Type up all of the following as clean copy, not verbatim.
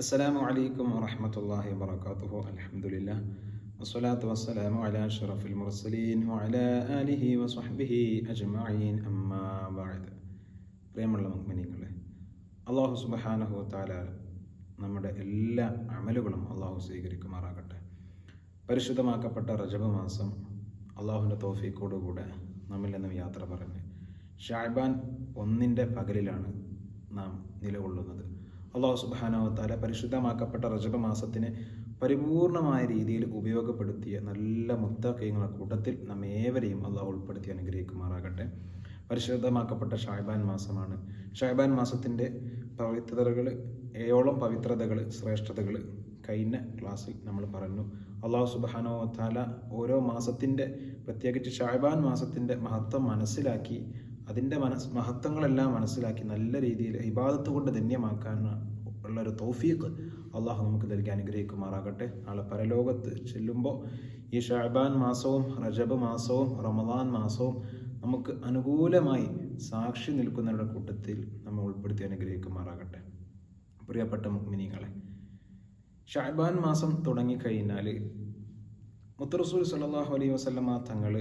അസ്സലാമു അലൈക്കും വറഹ്മത്തുള്ളാഹി വബറകാതുഹു. അൽഹംദുലില്ലാഹ് വസ്സലാത്തു വസ്സലാമു അലാ അഷ്റഫിൽ മുർസലീൻ വഅലാ ആലിഹി വസ്വഹ്ബിഹി അജ്മഈൻ. അമ്മാ ബഅദ്. പ്രിയമുള്ള മുഅ്മിനീങ്ങളെ, അല്ലാഹു സുബ്ഹാനഹു വതആല നമ്മുടെ എല്ലാ അമലുകളും അല്ലാഹു സ്വീകരിക്കുമാറാകട്ടെ. പരിശുദ്ധമാക്കപ്പെട്ട റജബ് മാസം അല്ലാഹുവിൻ്റെ തൗഫീഖോടുകൂടെ നമ്മിൽ നിന്നും യാത്ര പറഞ്ഞ് ശഅബാൻ 1 പകലിലാണ് നാം നിലകൊള്ളുന്നത്. അല്ലാഹു സുബ്ഹാനഹു വതആല പരിശുദ്ധമാക്കപ്പെട്ട റജബ് മാസത്തിനെ പരിപൂർണമായ രീതിയിൽ ഉപയോഗപ്പെടുത്തിയ നല്ല മുത്തഖീങ്ങളുടെ കൂട്ടത്തിൽ നമ്മേവരെയും അല്ലാഹു ഉൾപ്പെടുത്തി അനുഗ്രഹിക്കുമാറാകട്ടെ. പരിശുദ്ധമാക്കപ്പെട്ട ശഅബാൻ മാസമാണ്. ശഅബാൻ മാസത്തിൻ്റെ പവിത്രതകൾ, 7 പവിത്രതകൾ, ശ്രേഷ്ഠതകൾ കഴിഞ്ഞ ക്ലാസ്സിൽ നമ്മൾ പറഞ്ഞു. അല്ലാഹു സുബ്ഹാനഹു വതആല ഓരോ മാസത്തിൻ്റെ, പ്രത്യേകിച്ച് ശഅബാൻ മാസത്തിൻ്റെ മഹത്വം മനസ്സിലാക്കി, അതിൻ്റെ മഹത്വങ്ങളെല്ലാം മനസ്സിലാക്കി നല്ല രീതിയിൽ ഇബാദത്ത് കൊണ്ട് ധന്യമാക്കാൻ ഉള്ളൊരു തൗഫീഖ് അള്ളാഹു നമുക്ക് നൽകി അനുഗ്രഹിക്കുമാറാകട്ടെ. നാളെ പരലോകത്ത് ചെല്ലുമ്പോൾ ഈ ശഅബാൻ മാസവും റജബ് മാസവും റമദാൻ മാസവും നമുക്ക് അനുകൂലമായി സാക്ഷി നിൽക്കുന്നവരുടെ കൂട്ടത്തിൽ നമ്മൾ ഉൾപ്പെടുത്തി അനുഗ്രഹിക്കുമാറാകട്ടെ. പ്രിയപ്പെട്ട മുഅ്മിനീങ്ങളെ, ശഅബാൻ മാസം തുടങ്ങിക്കഴിഞ്ഞാൽ മുത്തറസൂൽ സല്ലല്ലാഹു അലൈഹി വസല്ലമ തങ്ങൾ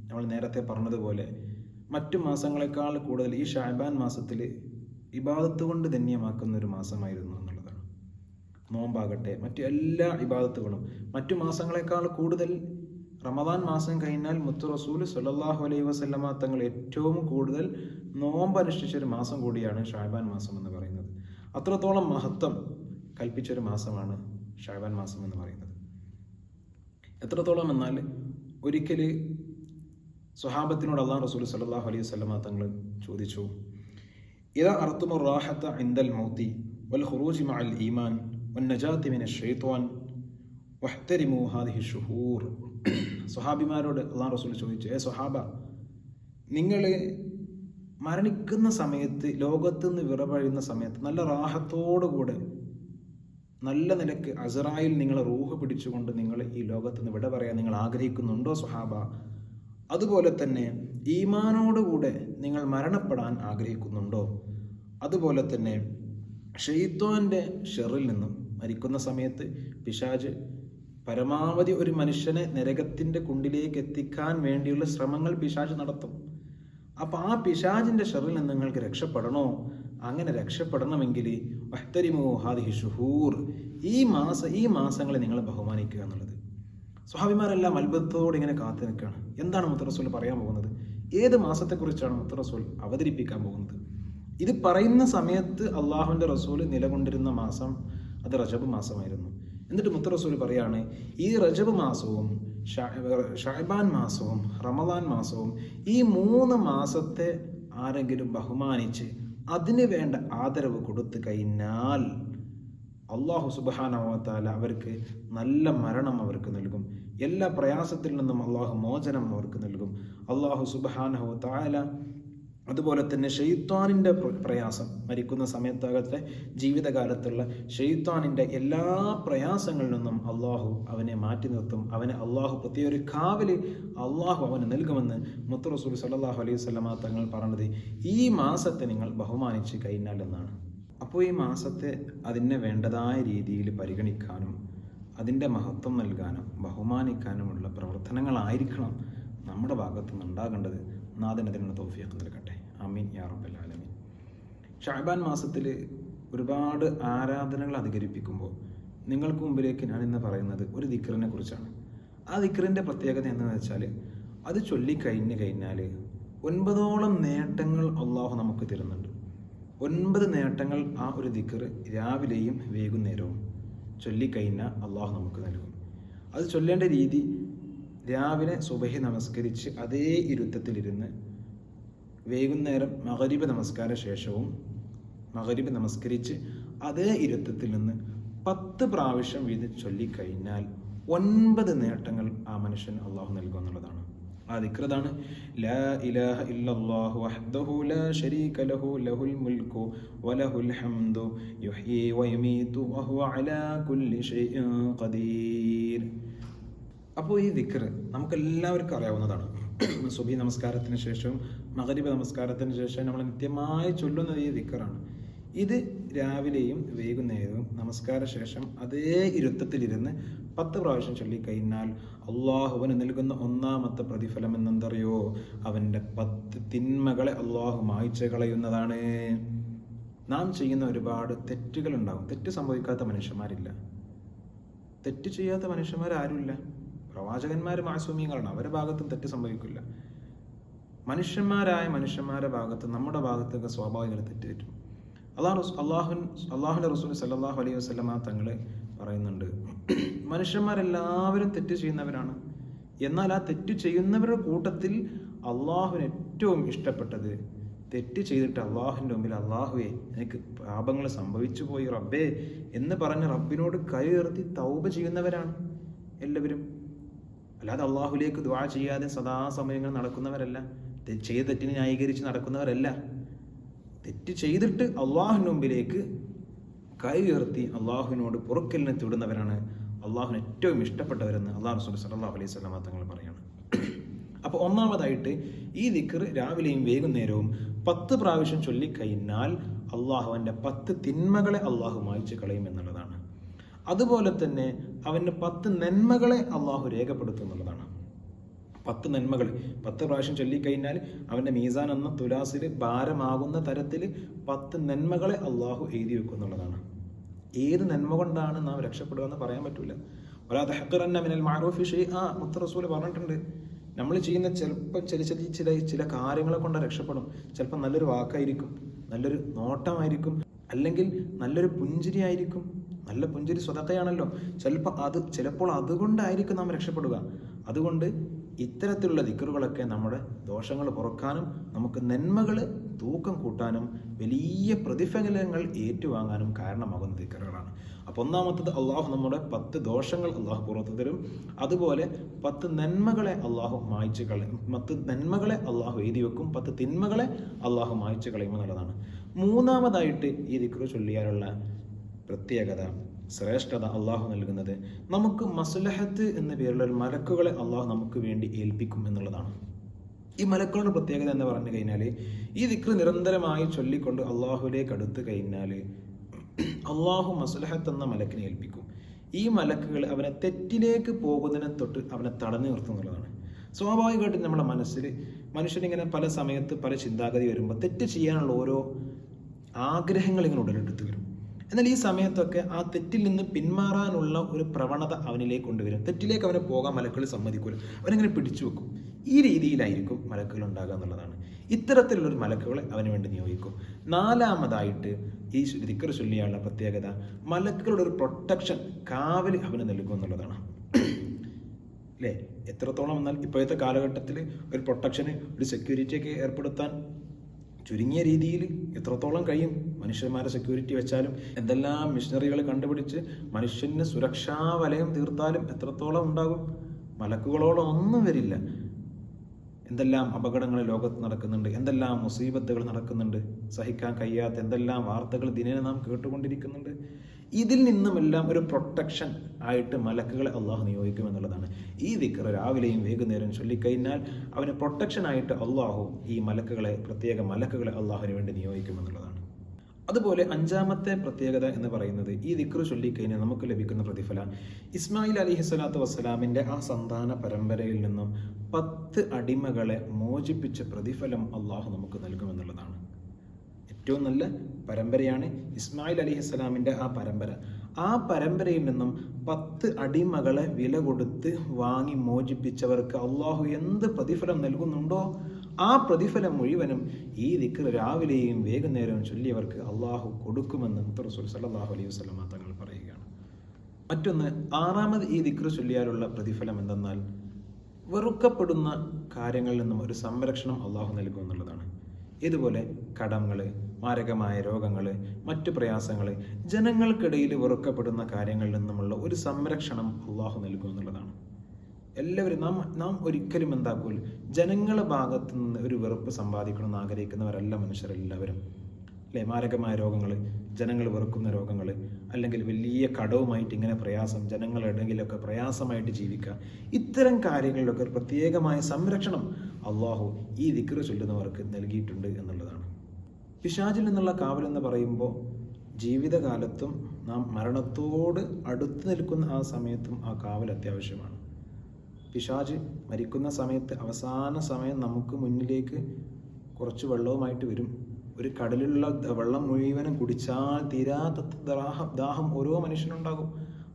നമ്മൾ നേരത്തെ പറഞ്ഞതുപോലെ മറ്റു മാസങ്ങളെക്കാൾ കൂടുതൽ ഈ ശഅബാൻ മാസത്തിൽ ഇബാദത്ത് കൊണ്ട് ധന്യമാക്കുന്ന ഒരു മാസമായിരുന്നു എന്നുള്ളതാണ്. നോമ്പാകട്ടെ, മറ്റു എല്ലാ ഇബാദത്തുകളും മറ്റു മാസങ്ങളെക്കാൾ കൂടുതൽ റമദാൻ മാസം കഴിഞ്ഞാൽ മുത്തു റസൂൽ സല്ലല്ലാഹു അലൈഹി വസല്ലമ തങ്ങൾ ഏറ്റവും കൂടുതൽ നോമ്പ് അനുഷ്ഠിച്ചൊരു മാസം കൂടിയാണ് ശഅബാൻ മാസം എന്ന് പറയുന്നത്. അത്രത്തോളം മഹത്വം കൽപ്പിച്ചൊരു മാസമാണ് ശഅബാൻ മാസം എന്ന് പറയുന്നത്. എത്രത്തോളം എന്നാൽ ഒരിക്കൽ സ്വഹാബത്തിനോട് അല്ലാഹു റസൂൽ സല്ലല്ലാഹു അലൈഹി വസല്ലമ തങ്ങൾ ചോദിച്ചു, ഇദാ അർതുമു റാഹത ഇൻദൽ മൗതി വൽ ഖുറൂജി മഅൽ ഈമാൻ വൻ നജാതി മിനശ് ശൈത്വാൻ വഹ്തരിമു ഹാദിഹി ശുഹൂർ. സ്വഹാബിമാരോട് അല്ലാഹു റസൂൽ ചോദിച്ചു, സ്വഹാബ, നിങ്ങൾ മരണിക്കുന്ന സമയത്ത്, ലോകത്ത് നിന്ന് വിറപഴയുന്ന സമയത്ത് നല്ല റാഹത്തോടുകൂടെ നല്ല നിലക്ക് അസ്റായിൽ നിങ്ങളെ റൂഹ് പിടിച്ചുകൊണ്ട് നിങ്ങൾ ഈ ലോകത്ത് നിന്ന് വിട പറയാൻ നിങ്ങൾ ആഗ്രഹിക്കുന്നുണ്ടോ സ്വഹാബ? അതുപോലെ തന്നെ ഈമാനോടുകൂടെ നിങ്ങൾ മരണപ്പെടാൻ ആഗ്രഹിക്കുന്നുണ്ടോ? അതുപോലെ തന്നെ ശൈത്വാൻ്റെ ഷെറിൽ നിന്നും മരിക്കുന്ന സമയത്ത് പിശാച് പരമാവധി ഒരു മനുഷ്യനെ നരകത്തിൻ്റെ കുണ്ടിലേക്ക് എത്തിക്കാൻ വേണ്ടിയുള്ള ശ്രമങ്ങൾ പിശാച് നടത്തും. അപ്പോൾ ആ പിശാചിൻ്റെ ഷെറിൽ നിന്ന് നിങ്ങൾക്ക് രക്ഷപ്പെടണോ? അങ്ങനെ രക്ഷപ്പെടണമെങ്കിൽ വഹ്തരിമു ഹാദിഹി ശുഹൂർ, ഈ മാസങ്ങളെ നിങ്ങൾ ബഹുമാനിക്കുക എന്നുള്ളത്. സ്വഹാബിമാരെല്ലാം അത്ഭുതത്തോടെ ഇങ്ങനെ കാത്തു നിൽക്കുകയാണ്. എന്താണ് മുത്ത് റസൂൽ പറയാൻ പോകുന്നത്? ഏത് മാസത്തെക്കുറിച്ചാണ് മുത്ത് റസൂൽ അവതരിപ്പിക്കാൻ പോകുന്നത്? ഇത് പറയുന്ന സമയത്ത് അള്ളാഹുവിൻ്റെ റസൂൽ നിലകൊണ്ടിരുന്ന മാസം അത് റജബ് മാസമായിരുന്നു. എന്നിട്ട് മുത്ത് റസൂൽ പറയാണ്, ഈ റജബ് മാസവും ശഅബാൻ മാസവും റമദാൻ മാസവും ഈ 3 മാസത്തെ ആരെങ്കിലും ബഹുമാനിച്ച് അതിന് വേണ്ട ആദരവ് കൊടുത്തു കഴിഞ്ഞാൽ അല്ലാഹു സുബ്ഹാനഹു വതആല അവർക്ക് നല്ല മരണം അവർക്ക് നൽകും. എല്ലാ പ്രയാസത്തിൽ നിന്നും അള്ളാഹു മോചനം അവർക്ക് നൽകും. അല്ലാഹു സുബ്ഹാനഹു വതആല അതുപോലെ തന്നെ ശൈത്വാനിൻ്റെ പ്രയാസം, മരിക്കുന്ന സമയത്താകട്ടെ ജീവിതകാലത്തുള്ള ശൈത്വാനിൻ്റെ എല്ലാ പ്രയാസങ്ങളിൽ നിന്നും അള്ളാഹു അവനെ മാറ്റി നിർത്തും. അവനെ അള്ളാഹു പ്രത്യേക ഒരു കാവല് അള്ളാഹു അവന് നൽകുമെന്ന് മുത്ത് റസൂൽ സല്ലല്ലാഹു അലൈഹി വസല്ലമ തങ്ങൾ പറഞ്ഞത് ഈ മാസത്തെ നിങ്ങൾ ബഹുമാനിച്ച് കഴിഞ്ഞാൽ എന്നാണ്. അപ്പോൾ ഈ മാസത്തെ അതിനെ വേണ്ടതായ രീതിയിൽ പരിഗണിക്കാനും അതിൻ്റെ മഹത്വം നൽകാനും ബഹുമാനിക്കാനുമുള്ള പ്രവർത്തനങ്ങളായിരിക്കണം നമ്മുടെ ഭാഗത്തുനിന്ന് ഉണ്ടാകേണ്ടത്. നാഥൻ അതിനുള്ള തൗഫീഖ് നൽകട്ടെ. ആമീൻ യാ റബ്ബൽ ആലമീൻ. ശഅബാൻ മാസത്തിൽ ഒരുപാട് ആരാധനകൾ അധികരിപ്പിക്കുമ്പോൾ നിങ്ങൾക്ക് മുമ്പിലേക്ക് ഞാൻ ഇന്ന് പറയുന്നത് ഒരു ദിക്റിനെ കുറിച്ചാണ്. ആ ദിക്റിൻ്റെ പ്രത്യേകത എന്താണെന്ന് വെച്ചാൽ അത് ചൊല്ലിക്കഴിഞ്ഞ് കഴിഞ്ഞാൽ 9ഓളം നേട്ടങ്ങൾ അള്ളാഹു നമുക്ക് തരുന്നുണ്ട്. 9 നേട്ടങ്ങൾ ആ ഒരു ദിക്ർ രാവിലെയും വൈകുന്നേരവും ചൊല്ലിക്കഴിഞ്ഞാൽ അള്ളാഹു നമുക്ക് നൽകും. അത് ചൊല്ലേണ്ട രീതി, രാവിലെ സുബഹി നമസ്കരിച്ച് അതേ ഇരുത്തത്തിലിരുന്ന് വൈകുന്നേരം മഗ്രിബ് നമസ്കാര ശേഷവും മഗ്രിബ് നമസ്കരിച്ച് അതേ ഇരുത്തത്തിൽ നിന്ന് 10 പ്രാവശ്യം വീതം ചൊല്ലിക്കഴിഞ്ഞാൽ 9 നേട്ടങ്ങൾ ആ മനുഷ്യൻ അള്ളാഹു നൽകും എന്നുള്ളതാണ്. ആ ദിക്റതാണ് ലാ ഇലാഹ ഇല്ലല്ലാഹു വഹ്ദഹു ലാ ശരീക ലഹു ലഹുൽ മുൽക്കു വലഹുൽ ഹംദു യുഹ്യി വയുമീതു വഹുവ അലാ കുല്ലി ഷൈഇൻ ഖദീർ. അപ്പോൾ ഈ ദിക്ർ നമുക്കെല്ലാവർക്കും അറിയാവുന്നതാണ്. സുബഹി നമസ്കാരത്തിന് ശേഷവും മഗ്രിബ് നമസ്കാരത്തിന് ശേഷം നമ്മൾ നിത്യമായി ചൊല്ലുന്നത് ഈ ദിക്റാണ്. ഇത് രാവിലെയും വൈകുന്നേരവും നമസ്കാര ശേഷം അതേ ഇരുത്തത്തിലിരുന്ന് 10 പ്രാവശ്യം ചൊല്ലിക്കഴിഞ്ഞാൽ അള്ളാഹുവിന് നൽകുന്ന ഒന്നാമത്തെ പ്രതിഫലം എന്നെന്തറിയോ? അവൻ്റെ 10 തിന്മകളെ അള്ളാഹു മായ്ച്ചു കളയുന്നതാണ്. നാം ചെയ്യുന്ന ഒരുപാട് തെറ്റുകളുണ്ടാകും. തെറ്റ് സംഭവിക്കാത്ത മനുഷ്യന്മാരില്ല, തെറ്റ് ചെയ്യാത്ത മനുഷ്യന്മാരാരുമില്ല. പ്രവാചകന്മാർ മാസൂമികളാണ്, അവരുടെ ഭാഗത്തും തെറ്റ് സംഭവിക്കില്ല. മനുഷ്യന്മാരുടെ ഭാഗത്ത്, നമ്മുടെ ഭാഗത്തൊക്കെ സ്വാഭാവികമായി തെറ്റ് പറ്റും. അള്ളാഹുവിൻ്റെ റസൂൽ സല്ലല്ലാഹു അലൈഹി വസല്ലമ തങ്ങൾ പറയുന്നുണ്ട്, മനുഷ്യന്മാരെല്ലാവരും തെറ്റ് ചെയ്യുന്നവരാണ്. എന്നാൽ ആ തെറ്റ് ചെയ്യുന്നവരുടെ കൂട്ടത്തിൽ അള്ളാഹുവിന് ഏറ്റവും ഇഷ്ടപ്പെട്ടത് തെറ്റ് ചെയ്തിട്ട് അള്ളാഹുവിൻ്റെ മുമ്പിൽ അള്ളാഹുവേ എനിക്ക് പാപങ്ങൾ സംഭവിച്ചു പോയി റബ്ബേ എന്ന് പറഞ്ഞ് റബ്ബിനോട് കൈ ഉയർത്തി തൗബ ചെയ്യുന്നവരാണ് എല്ലാവരും. അല്ലാതെ അള്ളാഹുലേക്ക് ദുആ ചെയ്യാതെ സദാസമയങ്ങൾ നടക്കുന്നവരല്ല, ചെയ്ത തെറ്റിനെ ന്യായീകരിച്ച് നടക്കുന്നവരല്ല. തെറ്റ് ചെയ്തിട്ട് അള്ളാഹുവിൻ്റെ മുമ്പിലേക്ക് കൈ ഉയർത്തി അള്ളാഹുവിനോട് പൊറുക്കലിനെ തേടുന്നവരാണ് അള്ളാഹുവിന് ഏറ്റവും ഇഷ്ടപ്പെട്ടവരെന്ന് അള്ളാഹു റസൂൽ സല്ലല്ലാഹു അലൈഹി വസല്ലം തങ്ങൾ പറയാണ്. അപ്പോൾ ഒന്നാമതായിട്ട് ഈ ദിക്ർ രാവിലെയും വൈകുന്നേരവും 10 പ്രാവശ്യം ചൊല്ലിക്കഴിഞ്ഞാൽ അള്ളാഹുവിൻ്റെ 10 തിന്മകളെ അള്ളാഹു മായ്ച്ചു കളയും എന്നുള്ളതാണ്. അതുപോലെ തന്നെ അവൻ്റെ 10 നന്മകളെ അള്ളാഹു രേഖപ്പെടുത്തുന്നുള്ളതാണ്. 10 നന്മകൾ 10 പ്രാവശ്യം ചൊല്ലിക്കഴിഞ്ഞാൽ അവൻ്റെ മീസാൻ എന്ന തുലാസിൽ ഭാരമാകുന്ന തരത്തിൽ 10 നന്മകളെ അള്ളാഹു എഴുതി വെക്കുന്നുള്ളതാണ്. ഏത് നന്മ കൊണ്ടാണ് നാം രക്ഷപ്പെടുക എന്ന് പറയാൻ പറ്റൂല. വലാ തഹ്ഖിറന്ന മിനൽ മഅറൂഫി ഷൈഅ മുത്ത റസൂൽ പറഞ്ഞിട്ടുണ്ട്. നമ്മൾ ചെയ്യുന്ന ചില കാര്യങ്ങളെ കൊണ്ട് രക്ഷപ്പെടും. ചിലപ്പോൾ നല്ലൊരു വാക്കായിരിക്കും, നല്ലൊരു നോട്ടമായിരിക്കും, അല്ലെങ്കിൽ നല്ലൊരു പുഞ്ചിരി ആയിരിക്കും. നല്ല പുഞ്ചിരി സ്വതക്കയാണല്ലോ. ചിലപ്പോൾ അതുകൊണ്ടായിരിക്കും നാം രക്ഷപ്പെടുക. അതുകൊണ്ട് ഇത്തരത്തിലുള്ള ദിക്റുകളൊക്കെ നമ്മുടെ ദോഷങ്ങൾ കുറക്കാനും നമുക്ക് നന്മകൾ തൂക്കം കൂട്ടാനും വലിയ പ്രതിഫലങ്ങൾ ഏറ്റുവാങ്ങാനും കാരണമാകുന്ന ദിക്റുകളാണ്. അപ്പോൾ ഒന്നാമത്തത്, അള്ളാഹു നമ്മുടെ 10 ദോഷങ്ങൾ അള്ളാഹു പുറത്തു തരും. അതുപോലെ 10 നന്മകളെ അള്ളാഹു മായ്ച്ചു കളയും. 10 നന്മകളെ അള്ളാഹു എഴുതി വെക്കും, 10 തിന്മകളെ അള്ളാഹു മായ്ച്ചു കളയും എന്നുള്ളതാണ്. മൂന്നാമതായിട്ട് ഈ ദിക്റ് ചൊല്ലിയാലുള്ള പ്രത്യേകത, ശ്രേഷ്ഠത അള്ളാഹു നൽകുന്നത്, നമുക്ക് മസ്ലഹത്ത് എന്ന പേരുള്ള ഒരു മലക്കുകളെ അള്ളാഹു നമുക്ക് വേണ്ടി ഏൽപ്പിക്കും എന്നുള്ളതാണ്. ഈ മലക്കുകളുടെ പ്രത്യേകത എന്ന് പറഞ്ഞു കഴിഞ്ഞാൽ, ഈ ദിക്റ് നിരന്തരമായി ചൊല്ലിക്കൊണ്ട് അള്ളാഹുലേക്ക് അടുത്ത് കഴിഞ്ഞാൽ അള്ളാഹു മസ്ലഹത്ത് എന്ന മലക്കിനെ ഏൽപ്പിക്കും. ഈ മലക്കുകൾ അവനെ തെറ്റിലേക്ക് പോകുന്നതിനെ തൊട്ട് അവനെ തടഞ്ഞു നിർത്തുന്നുള്ളതാണ്. സ്വാഭാവികമായിട്ടും നമ്മുടെ മനുഷ്യനിങ്ങനെ പല സമയത്ത് പല ചിന്താഗതി വരുമ്പോൾ തെറ്റ് ചെയ്യാനുള്ള ഓരോ ആഗ്രഹങ്ങൾ ഇങ്ങനെ ഉടലെടുത്ത് വരും. എന്നാൽ ഈ സമയത്തൊക്കെ ആ തെറ്റിൽ നിന്ന് പിന്മാറാനുള്ള ഒരു പ്രവണത അവനിലേക്ക് കൊണ്ടുവരും. തെറ്റിലേക്ക് അവനെ പോകാൻ മലക്കുകൾ സമ്മതിക്കൂല, അവനങ്ങനെ പിടിച്ചു വെക്കും. ഈ രീതിയിലായിരിക്കും മലക്കുകൾ ഉണ്ടാകുക എന്നുള്ളതാണ്. ഇത്തരത്തിലുള്ളൊരു മലക്കുകളെ അവന് വേണ്ടി നിയോഗിക്കും. നാലാമതായിട്ട് ഈ ദിക്ർ ചൊല്ലിയുള്ള പ്രത്യേകത, മലക്കുകളുടെ ഒരു പ്രൊട്ടക്ഷൻ, കാവൽ അവന് നൽകും എന്നുള്ളതാണ്. അല്ലേ? എത്രത്തോളം എന്നാൽ ഇപ്പോഴത്തെ കാലഘട്ടത്തിൽ ഒരു പ്രൊട്ടക്ഷന്, ഒരു സെക്യൂരിറ്റിയൊക്കെ ഏർപ്പെടുത്താൻ ചുരുങ്ങിയ രീതിയിൽ എത്രത്തോളം കഴിയും? മനുഷ്യന്മാരെ സെക്യൂരിറ്റി വെച്ചാലും എന്തെല്ലാം മിഷനറികൾ കണ്ടുപിടിച്ച് മനുഷ്യന് സുരക്ഷാ വലയം തീർത്താലും എത്രത്തോളം ഉണ്ടാകും? മലക്കുകളോളം ഒന്നും വരില്ല. എന്തെല്ലാം അപകടങ്ങൾ ലോകത്ത് നടക്കുന്നുണ്ട്, എന്തെല്ലാം മുസീബത്തുകൾ നടക്കുന്നുണ്ട്, സഹിക്കാൻ കഴിയാത്ത എന്തെല്ലാം വാർത്തകൾ ദിനേന നാം കേട്ടുകൊണ്ടിരിക്കുന്നുണ്ട്. ഇതിൽ നിന്നുമെല്ലാം ഒരു പ്രൊട്ടക്ഷൻ ആയിട്ട് മലക്കുകളെ അള്ളാഹു നിയോഗിക്കും എന്നുള്ളതാണ്. ഈ ദിക്ർ രാവിലെയും വൈകുന്നേരം ചൊല്ലിക്കഴിഞ്ഞാൽ അവന് പ്രൊട്ടക്ഷൻ ആയിട്ട് അള്ളാഹു ഈ പ്രത്യേക മലക്കുകളെ അള്ളാഹുവിന് വേണ്ടി നിയോഗിക്കും എന്നുള്ളതാണ്. അതുപോലെ 5ാമത്തെ പ്രത്യേകത എന്ന് പറയുന്നത്, ഈ ദിക്ർ ചൊല്ലിക്കഴിഞ്ഞാൽ നമുക്ക് ലഭിക്കുന്ന പ്രതിഫലം, ഇസ്മായിൽ അലിഹിസ്സലാത്തു വസ്സലാമിൻ്റെ ആ സന്താന പരമ്പരയിൽ നിന്നും 10 അടിമകളെ മോചിപ്പിച്ച പ്രതിഫലം അള്ളാഹു നമുക്ക് നൽകുമെന്നുള്ളതാണ്. ഏറ്റവും നല്ല പരമ്പരയാണ് ഇസ്മായിൽ അലിഹിസ്സലാമിൻ്റെ ആ പരമ്പര. ആ പരമ്പരയിൽ നിന്നും 10 അടിമകളെ വില കൊടുത്ത് വാങ്ങി മോചിപ്പിച്ചവർക്ക് അള്ളാഹു എന്ത് പ്രതിഫലം നൽകുന്നുണ്ടോ ആ പ്രതിഫലം മുഴുവനും ഈ ദിക്ർ രാവിലെയും വൈകുന്നേരവും ചൊല്ലിയവർക്ക് അള്ളാഹു കൊടുക്കുമെന്ന് റസൂൽ സല്ലല്ലാഹു അലൈഹി വസല്ലം തങ്ങൾ പറയുകയാണ്. മറ്റൊന്ന്, 6ാമത് ഈ ദിക്ർ ചൊല്ലിയാലുള്ള പ്രതിഫലം എന്തെന്നാൽ, വെറുക്കപ്പെടുന്ന കാര്യങ്ങളിൽ നിന്നും ഒരു സംരക്ഷണം അള്ളാഹു നൽകും എന്നുള്ളതാണ്. ഇതുപോലെ കടങ്ങൾ, മാരകമായ രോഗങ്ങൾ, മറ്റു പ്രയാസങ്ങൾ, ജനങ്ങൾക്കിടയിൽ വെറുക്കപ്പെടുന്ന കാര്യങ്ങളിൽ നിന്നുമുള്ള ഒരു സംരക്ഷണം അള്ളാഹു നൽകും എന്നുള്ളതാണ്. എല്ലാവരും നാം ഒരിക്കലും എന്താക്കൂല, ജനങ്ങളുടെ ഭാഗത്തു നിന്ന് ഒരു വെറുപ്പ് സമ്പാദിക്കണമെന്ന് ആഗ്രഹിക്കുന്നവരല്ല മനുഷ്യരെല്ലാവരും. അല്ലേ? മാരകമായ രോഗങ്ങൾ, ജനങ്ങൾ വെറുക്കുന്ന രോഗങ്ങൾ, അല്ലെങ്കിൽ വലിയ കടവുമായിട്ട് ഇങ്ങനെ പ്രയാസം, ജനങ്ങളിടയിലൊക്കെ പ്രയാസമായിട്ട് ജീവിക്കുക, ഇത്തരം കാര്യങ്ങളിലൊക്കെ ഒരു പ്രത്യേകമായ സംരക്ഷണം അള്ളാഹു ഈ ദിക്ർ ചൊല്ലുന്നവർക്ക് നൽകിയിട്ടുണ്ട് എന്നുള്ളതാണ്. പിശാചിൽ നിന്നുള്ള കാവൽ എന്ന് പറയുമ്പോൾ ജീവിതകാലത്തും നാം മരണത്തോട് അടുത്ത് നിൽക്കുന്ന ആ സമയത്തും ആ കാവൽ അത്യാവശ്യമാണ്. പിശാച് മരിക്കുന്ന സമയത്ത് അവസാന സമയം നമുക്ക് മുന്നിലേക്ക് കുറച്ച് വെള്ളവുമായിട്ട് വരും. ഒരു കടലിലുള്ള വെള്ളം മുഴുവനും കുടിച്ചാൽ തീരാത്ത ദാഹം ഓരോ മനുഷ്യനുണ്ടാകും.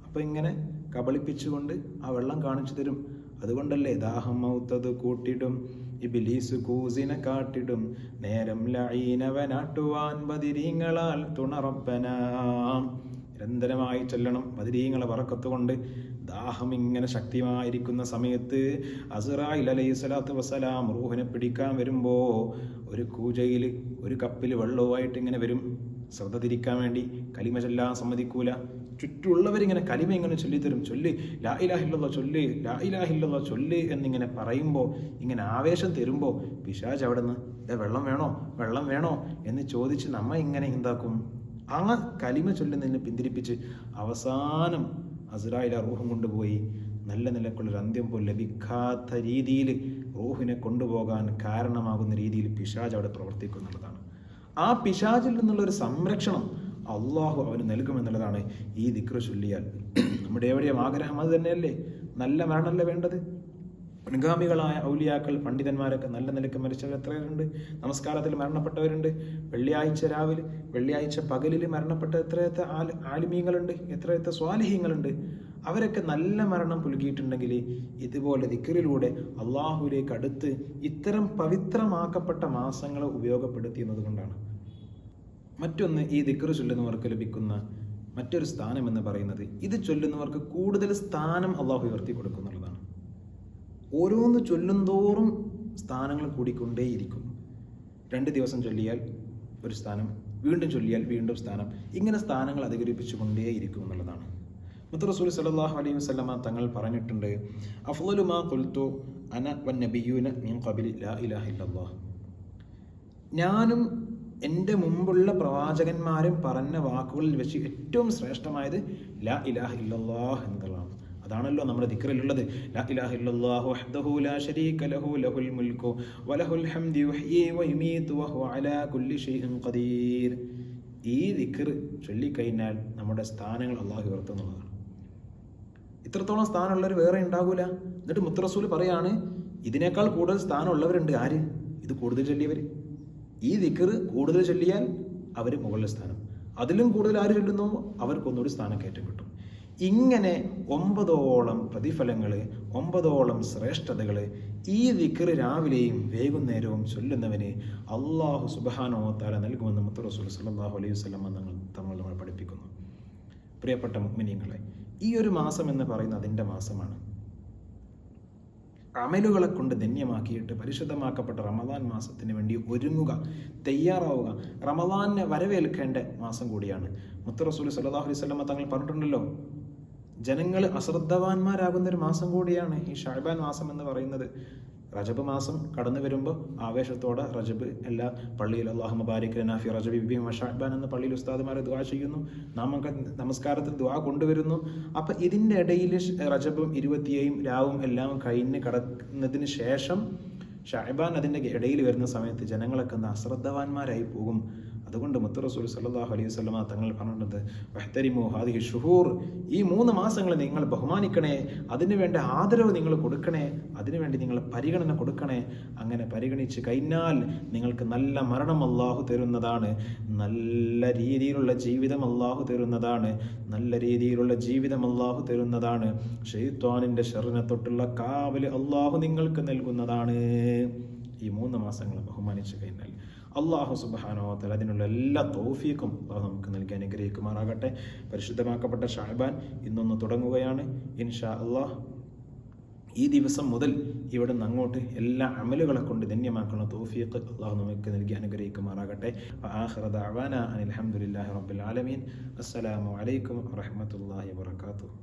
അപ്പോൾ ഇങ്ങനെ കബളിപ്പിച്ചുകൊണ്ട് ആ വെള്ളം കാണിച്ചു തരും. അതുകൊണ്ടല്ലേ ദാഹം മൗത്തത് കൂട്ടിടും ഇബ്ലീസ് കൂസിനെ കാട്ടിടും നേരം ലഈനവനാട്ടുവാൻ ബദിരീങ്ങളാൽ തുണറബ്ബനാം. നിരന്തരമായി ചൊല്ലണം. ബദിരീങ്ങളെ ബറക്കത്തുകൊണ്ട് ദാഹം ഇങ്ങനെ ശക്തിയായിരിക്കുന്ന സമയത്ത് അസ്റായിൽ അലൈഹിസ്സലാത്തു വസ്സലാം റൂഹിനെ പിടിക്കാൻ വരുമ്പോൾ ഒരു കൂജയിൽ ഒരു കപ്പിൽ വെള്ളവുമായിട്ട് ഇങ്ങനെ വരും. ശ്രദ്ധ തിരിക്കാൻ വേണ്ടി കലിമ ചൊല്ലാൻ സമ്മതിക്കൂല. ചുറ്റുമുള്ളവരിങ്ങനെ കലിമ ഇങ്ങനെ ചൊല്ലിത്തരും. ചൊല്ല് ലാ ഇലാഹ ഇല്ലല്ലാഹ്, ചൊല്ല് ലാ ഇലാഹ ഇല്ലല്ലാഹ്, ചൊല്ല് എന്നിങ്ങനെ പറയുമ്പോൾ, ഇങ്ങനെ ആവേശം തരുമ്പോൾ പിശാച് അവിടെ നിന്ന് വെള്ളം വേണോ വെള്ളം വേണോ എന്ന് ചോദിച്ച് നമ്മ ഇങ്ങനെ എന്താക്കും, ആ കലിമ ചൊല്ലുന്നതിന് പിന്തിരിപ്പിച്ച് അവസാനം അസ്റായിൽ ആ റൂഹും കൊണ്ടുപോയി നല്ല നിലക്കുള്ളൊരു അന്ത്യം പോലും ലഭിക്കാത്ത രീതിയിൽ റൂഹിനെ കൊണ്ടുപോകാൻ കാരണമാകുന്ന രീതിയിൽ പിശാച് അവിടെ പ്രവർത്തിക്കുന്നുള്ളതാണ്. ആ പിശാചിൽ നിന്നുള്ളൊരു സംരക്ഷണം അള്ളാഹു അവന് നൽകുമെന്നുള്ളതാണ് ഈ ദിക്റ് ചൊല്ലിയാൽ. നമ്മുടെ എവിടെയും ആഗ്രഹം അത് തന്നെയല്ലേ? നല്ല മരണമല്ലേ വേണ്ടത്? മുൻഗാമികളായ ഔലിയാക്കൾ പണ്ഡിതന്മാരൊക്കെ നല്ല നിലയ്ക്ക് മരിച്ചവർ എത്രയുണ്ട്? നമസ്കാരത്തിൽ മരണപ്പെട്ടവരുണ്ട്. വെള്ളിയാഴ്ച രാവിലെ, വെള്ളിയാഴ്ച പകലിൽ മരണപ്പെട്ട എത്രയത്തെ ആലിമീങ്ങളുണ്ട്, എത്രയത്തെ സ്വാലിഹീങ്ങളുണ്ട്. അവരൊക്കെ നല്ല മരണം പുലുകിയിട്ടുണ്ടെങ്കിൽ ഇതുപോലെ ദിക്റിലൂടെ അള്ളാഹുവിലേക്ക് അടുത്ത് ഇത്തരം പവിത്രമാക്കപ്പെട്ട മാസങ്ങളെ ഉപയോഗപ്പെടുത്തിയത് കൊണ്ടാണ്. മറ്റൊന്ന്, ഈ ദിക്റ് ചൊല്ലുന്നവർക്ക് ലഭിക്കുന്ന മറ്റൊരു സ്ഥാനം എന്ന് പറയുന്നത്, ഇത് ചൊല്ലുന്നവർക്ക് കൂടുതൽ സ്ഥാനം അള്ളാഹു ഉയർത്തി കൊടുക്കുന്നുള്ളതാണ്. ഓരോന്ന് ചൊല്ലുന്തോറും സ്ഥാനങ്ങൾ കൂടിക്കൊണ്ടേയിരിക്കും. 2 ദിവസം ചൊല്ലിയാൽ ഒരു സ്ഥാനം, വീണ്ടും ചൊല്ലിയാൽ വീണ്ടും സ്ഥാനം, ഇങ്ങനെ സ്ഥാനങ്ങൾ അധികരിപ്പിച്ചു കൊണ്ടേയിരിക്കും എന്നുള്ളതാണ്. മുത്ത് റസൂൽ സല്ലല്ലാഹു അലൈഹി വസല്ലമ തങ്ങൾ പറഞ്ഞിട്ടുണ്ട്, അഫ്ളലു മാ ഖുൽതു അന വന്നബിയ്യൂന മിൻ ഖബലി ലാ ഇലാഹ ഇല്ലല്ലാഹ്. ഞാനും എൻ്റെ മുമ്പുള്ള പ്രവാചകന്മാരും പറഞ്ഞ വാക്കുകളിൽ വെച്ച് ഏറ്റവും ശ്രേഷ്ഠമായത് ലാ ഇലാഹ ഇല്ലല്ലാഹ് എന്നതാണ്. അതാണല്ലോ നമ്മുടെ ദിക്റിലുള്ളത്. ലാ ഇലാഹ ഇല്ലല്ലാഹു വഹ്ദഹു ലാ ശരീക ലഹു ലഹുൽ മുൽക്കു വലഹുൽ ഹംദു യുഹ്യി വയുമീതു വഹുവ അലാ കുല്ലി ഷൈഇൻ ഖദീർ. ഈ ദിക്ർ ചൊല്ലിക്കഴിഞ്ഞാൽ നമ്മുടെ സ്ഥാനങ്ങൾ അള്ളാഹു ഉയർത്തുന്നതാണ്. ഇത്രത്തോളം സ്ഥാനമുള്ളവർ വേറെ ഉണ്ടാകൂല. എന്നിട്ട് മുത്ത് റസൂൽ പറയാണ്, ഇതിനേക്കാൾ കൂടുതൽ സ്ഥാനമുള്ളവരുണ്ട്. ആര്? ഇത് കൂടുതൽ ചൊല്ലിയവർ. ഈ ദിക്ർ കൂടുതൽ ചൊല്ലിയാൽ അവർ മുകളിലെ സ്ഥാനം, അതിലും കൂടുതൽ ആര് ചൊല്ലുന്നോ അവർക്കൊന്നുകൂടി സ്ഥാനക്കയറ്റം കിട്ടും. ഇങ്ങനെ 9 പ്രതിഫലങ്ങൾ, 9 ശ്രേഷ്ഠതകൾ ഈ ദിക്ർ രാവിലെയും വൈകുന്നേരവും ചൊല്ലുന്നവന് അള്ളാഹു സുബ്ഹാനഹു വ തആല നൽകുമെന്ന് മുത്ത് റസൂൽ സല്ലല്ലാഹു അലൈഹി വസല്ലം നമ്മൾ പഠിപ്പിക്കുന്നു. പ്രിയപ്പെട്ട മുഅ്മിനീങ്ങളെ, ഈ ഒരു മാസം എന്ന് പറയുന്നത് അതിൻ്റെ മാസമാണ്. അമലുകളെ കൊണ്ട് ധന്യമാക്കിയിട്ട് പരിശുദ്ധമാക്കപ്പെട്ട റമദാൻ മാസത്തിന് വേണ്ടി ഒരുങ്ങുക, തയ്യാറാവുക. റമദാനെ വരവേൽക്കേണ്ട മാസം കൂടിയാണ്. മുത്ത് റസൂൽ സല്ലല്ലാഹു അലൈഹി വസല്ലം തങ്ങൾ പറഞ്ഞിട്ടുണ്ടല്ലോ, ജനങ്ങൾ അശ്രദ്ധവാന്മാരാകുന്നൊരു മാസം കൂടിയാണ് ഈ ഷഅബാൻ മാസം എന്ന് പറയുന്നത്. റജബ് മാസം കടന്നു വരുമ്പോൾ ആവേശത്തോടെ റജബ് എല്ലാ പള്ളിയിൽ അല്ലാഹുമ്മ ബാരിക് ലനാ ഫി റജബി വ ശഅബാൻ എന്ന പള്ളിയിൽ ഉസ്താദുമാരെ ദുആ ചെയ്യുന്നു. നാമൊക്കെ നമസ്കാരത്തിൽ ദുആ കൊണ്ടുവരുന്നു. അപ്പം ഇതിൻ്റെ ഇടയിൽ റജബും 27 രാവും എല്ലാം കഴിഞ്ഞ് കടന്നതിന് ശേഷം ഷഅബാൻ അതിൻ്റെ ഇടയിൽ വരുന്ന സമയത്ത് ജനങ്ങളൊക്കെ അശ്രദ്ധവാന്മാരായി പോകും. അതുകൊണ്ട് മുത്ത് റസൂൽ സല്ലല്ലാഹു അലൈഹി വസല്ലമ തങ്ങൾ പറഞ്ഞിട്ടുണ്ട്, വഹ്തരിമു ഹാദിഹി ഷുഹൂർ, ഈ 3 മാസങ്ങൾ നിങ്ങൾ ബഹുമാനിക്കണേ, അതിനുവേണ്ട ആദരവ് നിങ്ങൾ കൊടുക്കണേ, അതിനുവേണ്ടി നിങ്ങൾ പരിഗണന കൊടുക്കണേ. അങ്ങനെ പരിഗണിച്ച് കഴിഞ്ഞാൽ നിങ്ങൾക്ക് നല്ല മരണം അല്ലാഹു തരുന്നതാണ്, നല്ല രീതിയിലുള്ള ജീവിതം അല്ലാഹു തരുന്നതാണ്, നല്ല രീതിയിലുള്ള ജീവിതം അല്ലാഹു തരുന്നതാണ്. ശൈത്വാനിൻ്റെ ശർറിനെ തൊട്ടുള്ള കാവൽ അല്ലാഹു നിങ്ങൾക്ക് നൽകുന്നതാണ്. ഈ 3 മാസങ്ങൾ ബഹുമാനിച്ചു കഴിഞ്ഞാൽ അല്ലാഹു സുബ്ഹാനഹു വ തആല അതിനുള്ള എല്ലാ തൗഫീഖും അല്ലാഹു നമുക്ക് നൽകി അനുഗ്രഹിക്കുമാറാകട്ടെ. പരിശുദ്ധമാക്കപ്പെട്ട ഷഅബാൻ ഇന്നൊന്ന് തുടങ്ങുകയാണ്. ഇൻഷാ അല്ലാഹ് ഈ ദിവസം മുതൽ ഇവിടെ നിന്ന് അങ്ങോട്ട് എല്ലാ അമലുകളെ കൊണ്ട് ധന്യമാക്കുന്ന തൗഫീഖ് അല്ലാഹു നമുക്ക് നൽകി അനുഗ്രഹിക്കുമാറാകട്ടെ. വആഖിറു ദഅവാനാ അനിൽ ഹംദുലില്ലാഹി റബ്ബിൽ ആലമീൻ. അസ്സലാമു അലൈക്കും വറഹ്മത്തുള്ളാഹി വബറകാതുഹു.